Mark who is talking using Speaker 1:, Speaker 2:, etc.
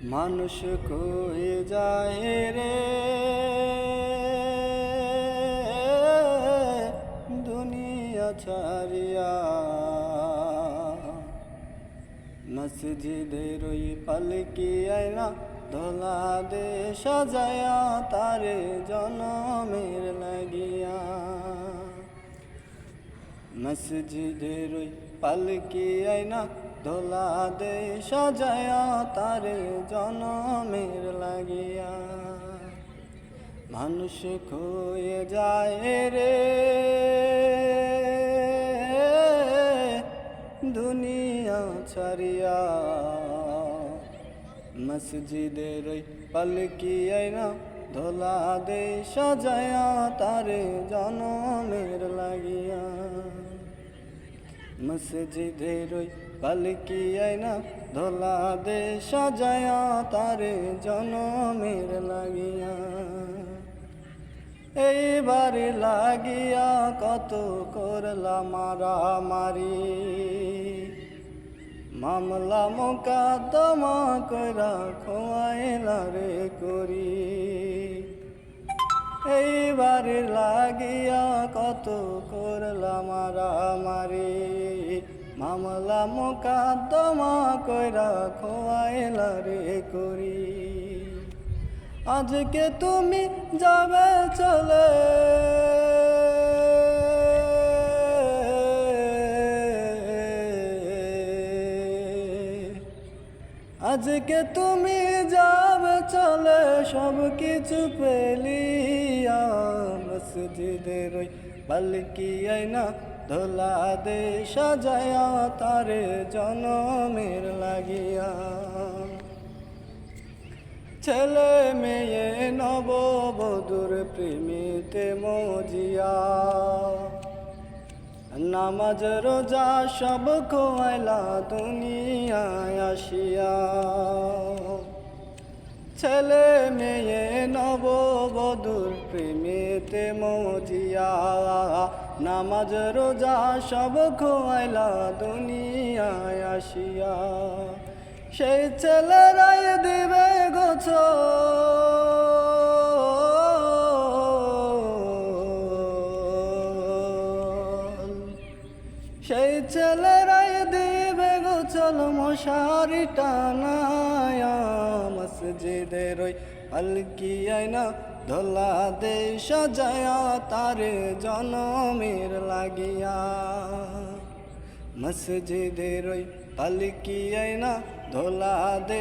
Speaker 1: মানুষ কয়ে যায় রে দুনিয়া ছাড়িয়া, মসজিদের ওই পালকি আয়না ধলা দে সাজায়া তারে জনমের লাগিয়া। মসজিদের ওই পালকি আয়না ধলা দে সাজায়া তারে জনমের লাগিয়া। মানুষ খয়ে যায় রে দুনিয়া ছাড়িয়া, মসজিদের ওই পালকি আয়না ধলা দে সাজায়া তারে জনমের লাগিয়া। মসজিদের ওই পালকি আয়না ধলা দে সাজায়া তারে জনমের লাগিয়া। এইবার লাগিয়া কত করলা মারামারি, মামলা মোকদ্দমা কইরা খোয়াইলা রে করি। এইবার লাগিয়া কত করলা মারামারি, মামলা মোকদ্দমা কইরা খোয়াইলা রে করি। আজকে তুমি যাবে চলে, আজকে তুমি যাবে চলে সব কিছু পেলিয়া। মসজিদের ওই পালকি আয়না ধলা দে সাজায়া তারে জনমের লাগিয়া। ছেলে মেয়ে নববধূর প্রেমেতে মজিয়া, নামাজ রোজা সব খোয়াইলা দুনিয়ায় আসিয়া। ছেলে মেয়ে নববধূর প্রেমেতে মজিয়া, নামাজ রোজা সব খোয়াইলা দুনিয়ায় আসিয়া। সেই ছেলেরাই দিবে গোছল, সেই ছেলেরাই দিবে গোছল মশারি টানায়া। মসজিদের ওই পালকি আয়না ধলা দে সাজায়া তারে জনমের লাগিয়া। মসজিদের ওই পালকি আয়না ধলা দে